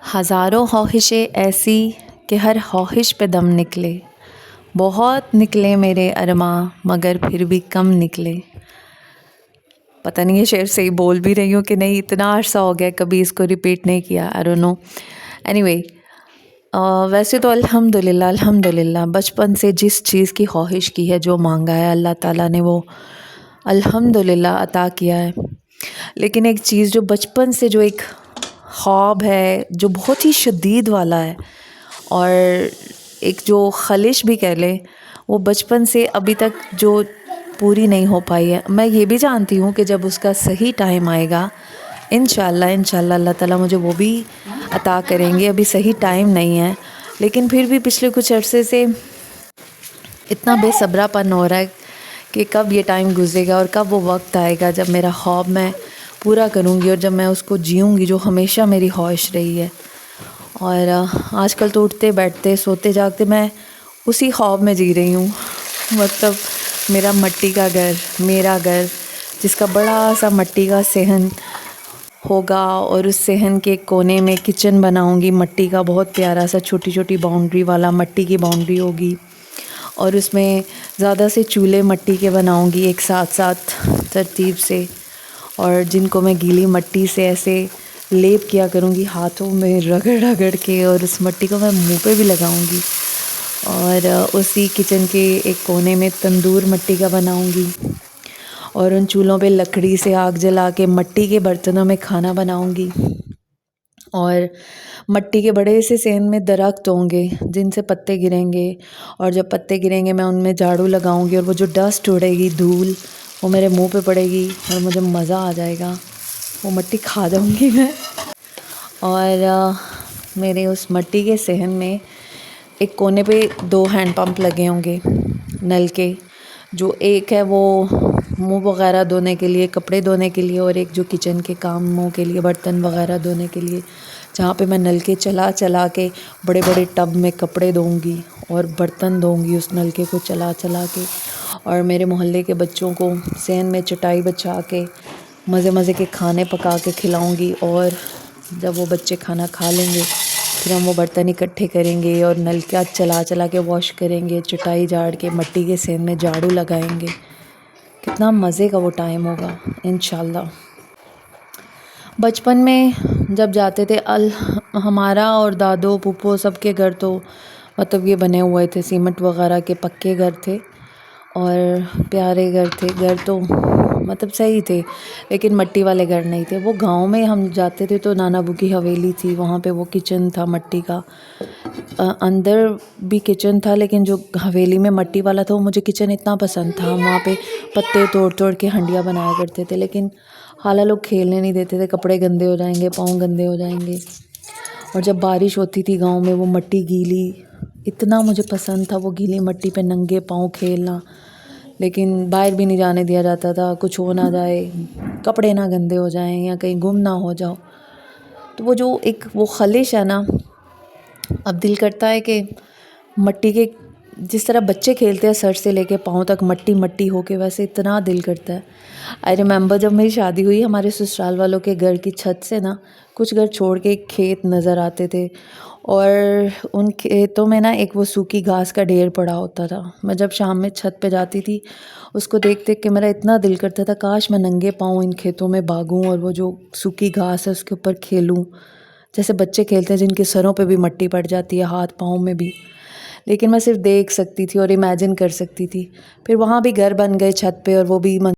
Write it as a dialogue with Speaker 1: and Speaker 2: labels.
Speaker 1: ہزاروں خواہشیں ایسی کہ ہر خواہش پہ دم نکلے، بہت نکلے میرے ارماں مگر پھر بھی کم نکلے۔ پتہ نہیں یہ شعر صحیح بول بھی رہی ہوں کہ نہیں، اتنا عرصہ ہو گیا کبھی اس کو ریپیٹ نہیں کیا، I don't know. Anyway, ویسے تو الحمدللہ بچپن سے جس چیز کی خواہش کی ہے، جو مانگا ہے، اللہ تعالیٰ نے وہ الحمدللہ عطا کیا ہے۔ لیکن ایک چیز جو بچپن سے جو ایک خواب ہے، جو بہت ہی شدید والا ہے اور ایک جو خلش بھی کہہ لیں، وہ بچپن سے ابھی تک جو پوری نہیں ہو پائی ہے، میں یہ بھی جانتی ہوں کہ جب اس کا صحیح ٹائم آئے گا انشاءاللہ اللہ تعالیٰ مجھے وہ بھی عطا کریں گے۔ ابھی صحیح ٹائم نہیں ہے، لیکن پھر بھی پچھلے کچھ عرصے سے اتنا بے صبرا پن ہو رہا ہے کہ کب یہ ٹائم گزرے گا اور کب وہ وقت آئے گا جب میرا خواب میں پورا کروں گی اور جب میں اس کو جیوں گی جو ہمیشہ میری خواہش رہی ہے۔ اور آج کل تو اٹھتے بیٹھتے سوتے جاگتے میں اسی خواب میں جی رہی ہوں، مطلب میرا مٹی کا گھر، میرا گھر جس کا بڑا سا مٹی کا صحن ہوگا اور اس صحن کے کونے میں کچن بناؤں گی، مٹی کا بہت پیارا سا، چھوٹی چھوٹی باؤنڈری والا مٹی کی باؤنڈری ہوگی اور اس میں زیادہ سے چولہے مٹی کے بناؤں گی ایک ساتھ ترتیب سے، اور جن کو میں گیلی مٹی سے ایسے لیپ کیا کروں گی ہاتھوں میں رگڑ کے، اور اس مٹی کو میں منہ پہ بھی لگاؤں گی، اور اسی کچن کے ایک کونے میں تندور مٹی کا بناؤں گی اور ان چولہوں پہ لکڑی سے آگ جلا کے مٹی کے برتنوں میں کھانا بناؤں گی، اور مٹی کے بڑے سے صحن میں درخت ہوں گے جن سے پتے گریں گے، اور جب پتے گریں گے میں ان میں جھاڑو لگاؤں گی اور وہ جو ڈسٹ اڑے گی، دھول، وہ میرے منہ پہ پڑے گی اور مجھے مزہ آ جائے گا، وہ مٹی کھا جاؤں گی میں۔ اور میرے اس مٹی کے صحن میں ایک کونے پہ 2 ہینڈ پمپ لگے ہوں گے نل کے، جو ایک ہے وہ منہ وغیرہ دھونے کے لیے، کپڑے دھونے کے لیے، اور ایک جو کچن کے کاموں کے لیے، برتن وغیرہ دھونے کے لیے، جہاں پہ میں نل کے چلا کے بڑے بڑے ٹب میں کپڑے دھوں گی اور برتن دھوں گی اس نلکے کو چلا کے، اور میرے محلے کے بچوں کو صحن میں چٹائی بچھا کے مزے کے کھانے پکا کے کھلاؤں گی، اور جب وہ بچے کھانا کھا لیں گے پھر ہم وہ برتن اکٹھے کریں گے اور نلکا چلا کے واش کریں گے، چٹائی جھاڑ کے مٹی کے صحن میں جھاڑو لگائیں گے۔ کتنا مزے کا وہ ٹائم ہوگا انشاءاللہ۔ بچپن میں جب جاتے تھے ہمارا اور دادو پھوپھو سب کے گھر تو مطلب یہ بنے ہوئے تھے، سیمنٹ وغیرہ کے پکے گھر تھے اور پیارے گھر تھے، گھر تو مطلب صحیح تھے، لیکن مٹی والے گھر نہیں تھے۔ وہ گاؤں میں ہم جاتے تھے تو نانا ابو کی حویلی تھی، وہاں پہ وہ کچن تھا مٹی کا، اندر بھی کچن تھا، لیکن جو حویلی میں مٹی والا تھا وہ مجھے کچن اتنا پسند تھا، وہاں پہ پتے توڑ کے ہنڈیاں بنایا کرتے تھے، لیکن خالہ لوگ کھیلنے نہیں دیتے تھے، کپڑے گندے ہو جائیں گے، پاؤں گندے ہو جائیں گے، اور جب بارش ہوتی تھی گاؤں میں وہ مٹی گیلی، اتنا مجھے پسند تھا وہ گیلی مٹی پہ ننگے پاؤں کھیلنا، لیکن باہر بھی نہیں جانے دیا جاتا تھا، کچھ ہو نہ جائے، کپڑے نہ گندے ہو جائیں یا کہیں گم نہ ہو جاؤ، تو وہ جو ایک وہ خلش ہے نا، اب دل کرتا ہے کہ مٹی کے جس طرح بچے کھیلتے ہیں سر سے لے کے پاؤں تک مٹی ہو کے، ویسے اتنا دل کرتا ہے۔ آئی ریممبر جب میری شادی ہوئی، ہمارے سسرال والوں کے گھر کی چھت سے نا کچھ گھر چھوڑ کے کھیت نظر آتے تھے، اور ان کھیتوں میں نا ایک وہ سوکھی گھاس کا ڈھیر پڑا ہوتا تھا۔ میں جب شام میں چھت پہ جاتی تھی اس کو دیکھ کے میرا اتنا دل کرتا تھا کاش میں ننگے پاؤں ان کھیتوں میں بھاگوں اور وہ جو سوکھی گھاس ہے اس کے اوپر کھیلوں، جیسے بچے کھیلتے ہیں جن کے سروں پہ بھی مٹی پڑ جاتی ہے، ہاتھ پاؤں میں بھی، لیکن میں صرف دیکھ سکتی تھی اور امیجن کر سکتی تھی۔ پھر وہاں بھی گھر بن گئے چھت پہ، اور وہ بھی